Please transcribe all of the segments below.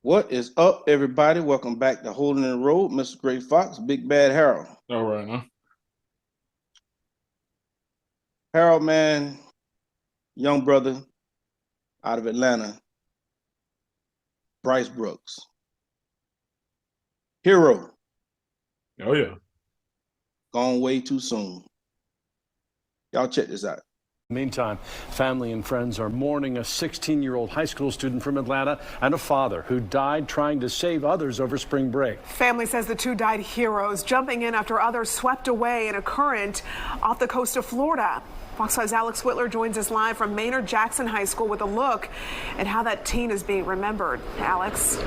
What is up, everybody? Welcome back to Holding the Road. Mr. Gray Fox, Big Bad Harold. All right, now. Harold, man, young brother out of Atlanta, Bryce Brooks. Hero. Oh, yeah. Gone way too soon. Y'all check this out. Meantime, family and friends are mourning a 16-year-old high school student from Atlanta and a father who died trying to save others over spring break. Family says the two died heroes, jumping in after others swept away in a current off the coast of Florida. Fox 5's Alex Whitler joins us live from Maynard Jackson High School with a look at how that teen is being remembered. Alex.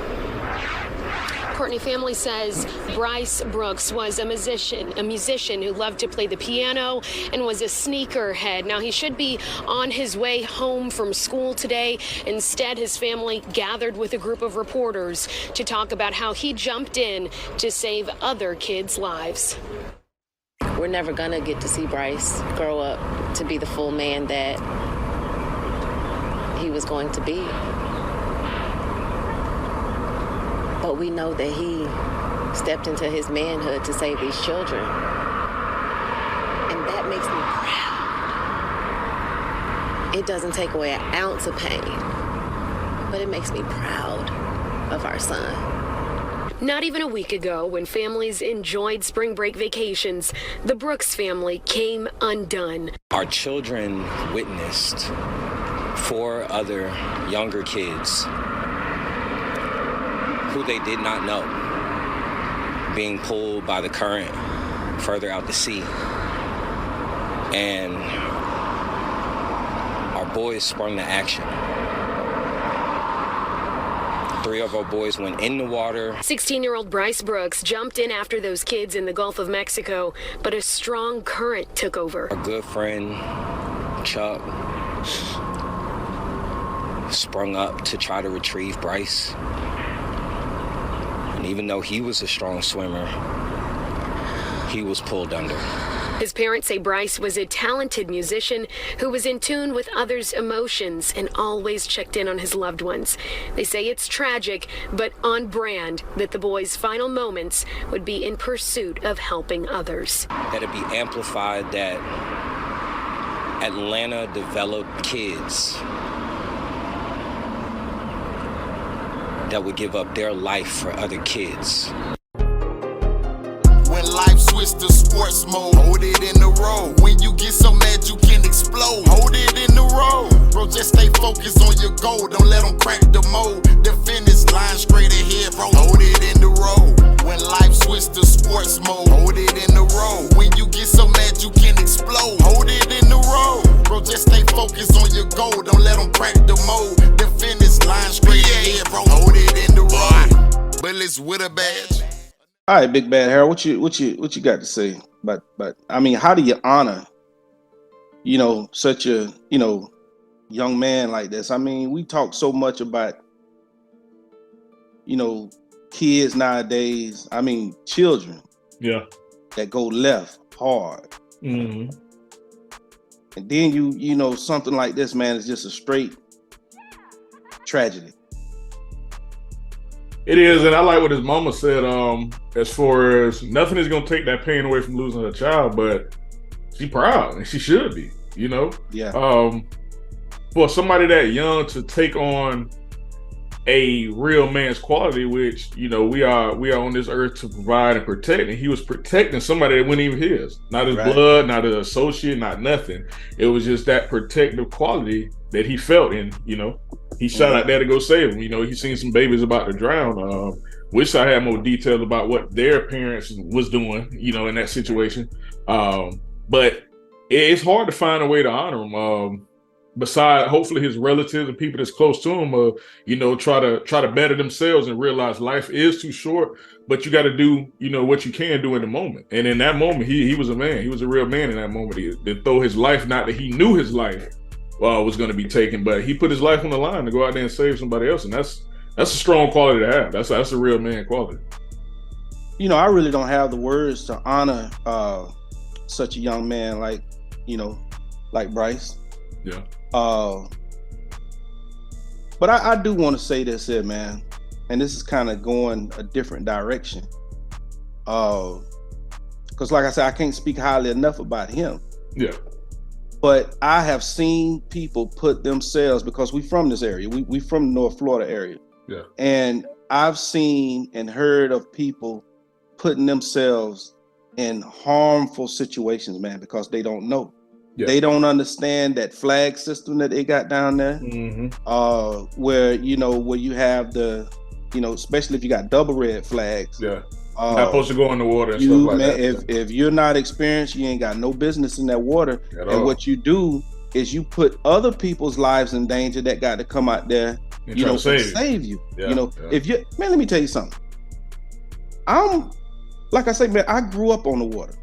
Courtney, family says Bryce Brooks was a musician who loved to play the piano and was a sneakerhead. Now, he should be on his way home from school today. Instead, his family gathered with a group of reporters to talk about how he jumped in to save other kids' lives. We're never going to get to see Bryce grow up to be the full man that he was going to be. But we know that he stepped into his manhood to save these children. And that makes me proud. It doesn't take away an ounce of pain, but it makes me proud of our son. Not even a week ago, when families enjoyed spring break vacations, the Brooks family came undone. Our children witnessed 4 other younger kids who they did not know being pulled by the current further out to sea. And our boys sprung to action. 3 of our boys went in the water. 16-year-old Bryce Brooks jumped in after those kids in the Gulf of Mexico, but a strong current took over. Our good friend, Chuck, sprung up to try to retrieve Bryce. And even though he was a strong swimmer, he was pulled under. His parents say Bryce was a talented musician who was in tune with others' emotions and always checked in on his loved ones. They say it's tragic, but on brand, that the boy's final moments would be in pursuit of helping others. That it be amplified that Atlanta developed kids that would give up their life for other kids. When life switched to sports mode, hold it in the road. When you get so mad you can explode, hold it in the road. Bro, just stay focused on your goal. Don't let them crack the mold. The finish line straight ahead, bro. Hold it in the road. When life switched to sports mode, hold it in the road. When you get so mad you can explode, hold it in the road. Bro, just stay focused on your goal. Don't let them crack the mold. The finish line straight ahead, bro. Hold it in the road. Bullets with a badge. All right, Big Bad Harold, what you got to say? But I mean, how do you honor, such a young man like this? I mean, we talk so much about, kids nowadays. I mean, children. Yeah. That go left hard. Mm-hmm. And then something like this, man, is just a straight tragedy. It is, and I like what his mama said, as far as nothing is going to take that pain away from losing her child, but she's proud, and she should be, Yeah. For somebody that young to take on a real man's quality, which, we are on this earth to provide and protect, and he was protecting somebody that wasn't even his. Not his blood, not his associate, not nothing. It was just that protective quality that he felt, and, he shot out there to go save them. He seen some babies about to drown. Wish I had more details about what their parents was doing, in that situation. But it's hard to find a way to honor him. Besides, hopefully, his relatives and people that's close to him, try to better themselves and realize life is too short. But you got to do, what you can do in the moment. And in that moment, he was a man. He was a real man in that moment. He did throw his life, not that he knew his life was going to be taken, but he put his life on the line to go out there and save somebody else, and that's a strong quality to have. That's a real man quality. I really don't have the words to honor such a young man like Bryce. Yeah. But I do want to say this here, man. and this is kind of going a different direction. Because like I said, I can't speak highly enough about him. Yeah. But I have seen people put themselves, because we from this area, we from the North Florida area. Yeah. And I've seen and heard of people putting themselves in harmful situations, man, because they don't know. Yeah. They don't understand that flag system that they got down there, where you have the, especially if you got double red flags. Yeah. Not supposed to go in the water and stuff like that. If you're not experienced, you ain't got no business in that water. And what you do is you put other people's lives in danger that got to come out there, and save you. Yeah. If you, man, let me tell you something. Like I say, man, I grew up on the water.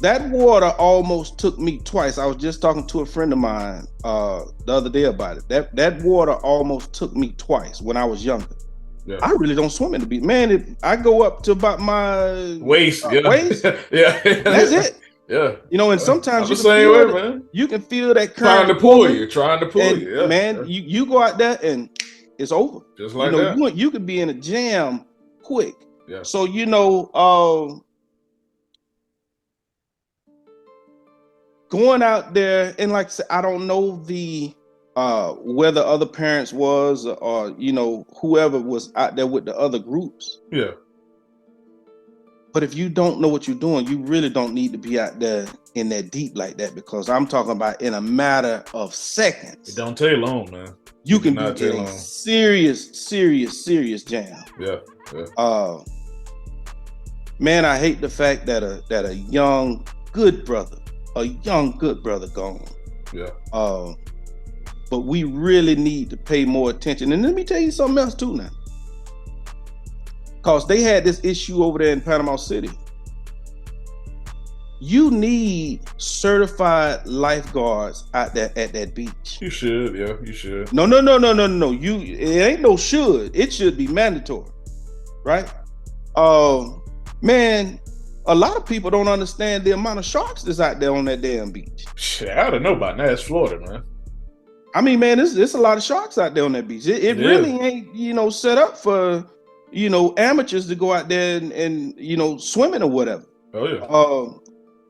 That water almost took me twice. I was just talking to a friend of mine the other day about it. That water almost took me twice when I was younger. Yeah. I really don't swim in the beach, man. I go up to about my waist. Waist. Yeah, that's it. Yeah, and sometimes you can feel that current trying to pull you. Yeah. Man, you go out there and it's over. Just like that. You could be in a jam quick. Yeah. So going out there, and like I said, I don't know whether other parents was or whoever was out there with the other groups. Yeah. But if you don't know what you're doing, you really don't need to be out there in that deep like that, because I'm talking about in a matter of seconds. It don't take long, man. You can be in a serious jam. Yeah. Man, I hate the fact that a young good brother gone. Yeah. But we really need to pay more attention. And let me tell you something else too now. Because they had this issue over there in Panama City. You need certified lifeguards out there at that beach. You should, yeah, you should. No. It ain't no should. It should be mandatory, right? Man, a lot of people don't understand the amount of sharks that's out there on that damn beach. Shit, I don't know about that. It's Florida, man. I mean, man, there's a lot of sharks out there on that beach. It really ain't, set up for, amateurs to go out there and swimming or whatever. Oh, yeah.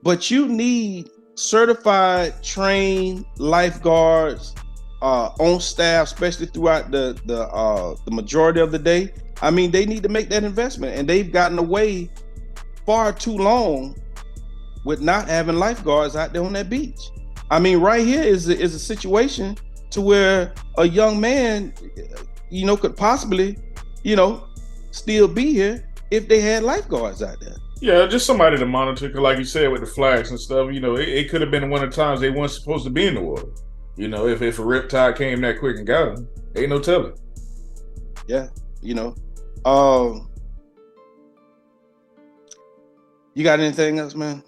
But you need certified, trained lifeguards on staff, especially throughout the majority of the day. I mean, they need to make that investment, and they've gotten away far too long with not having lifeguards out there on that beach. I mean, right here is a situation to where a young man, could possibly, still be here if they had lifeguards out there. Yeah, just somebody to monitor, because like you said, with the flags and stuff, it could have been one of the times they weren't supposed to be in the water. If a riptide came that quick and got them, ain't no telling. Yeah, you got anything else, man?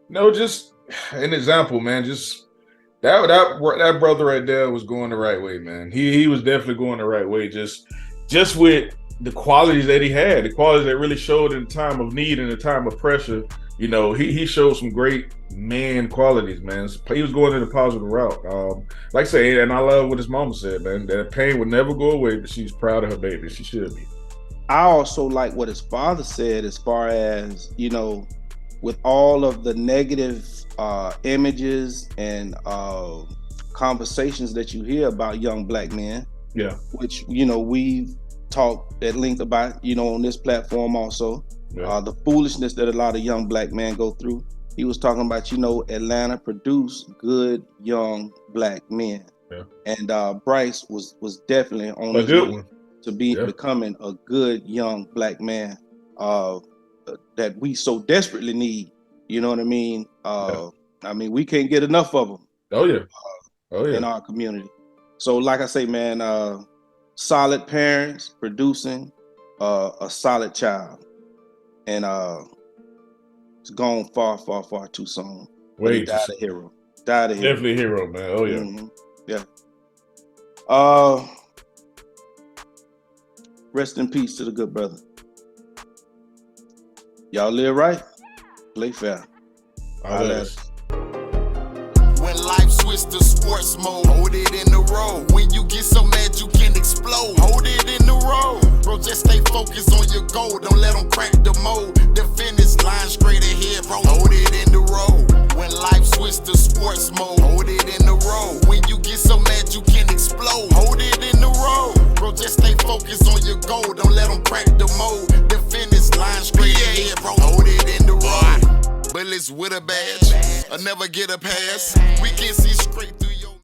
No, just an example, man. Just that brother right there was going the right way, man. He was definitely going the right way. Just with the qualities that he had, the qualities that really showed in the time of need and the time of pressure. He showed some great man qualities, man. He was going in a positive route. Like I say, and I love what his mama said, man. That pain would never go away, but she's proud of her baby. She should be. I also like what his father said, as far as, with all of the negative images and conversations that you hear about young black men. Yeah. Which, we've talked at length about, on this platform also. Yeah. The foolishness that a lot of young black men go through. He was talking about, Atlanta produced good young black men. Yeah. And Bryce was definitely on a good one to be becoming a good young black man that we so desperately need. You know what I mean? I mean, we can't get enough of them. Oh yeah. In our community. So like I say, man, solid parents producing a solid child. And it's gone far, far, far too soon. He died a hero. Definitely a hero, man. Oh yeah. Mm-hmm. Yeah. Rest in peace to the good brother. Y'all live right, play fair. All that. When life switched to sports mode, hold it in the road. When you get so mad you can't explode. Hold it in the road, bro, just stay focused on your goal. Don't let them crack the mold. The finish line straight ahead, bro. Hold it in the road. When life switch to sports mode, hold it in the road. When you get so mad you can explode, hold it in the road, bro, just stay focused on your goal. Don't let them crack the mold. The finish line straight ahead, bro. Hold it in the road. Bullets with a badge, I'll never get a pass. We can see straight through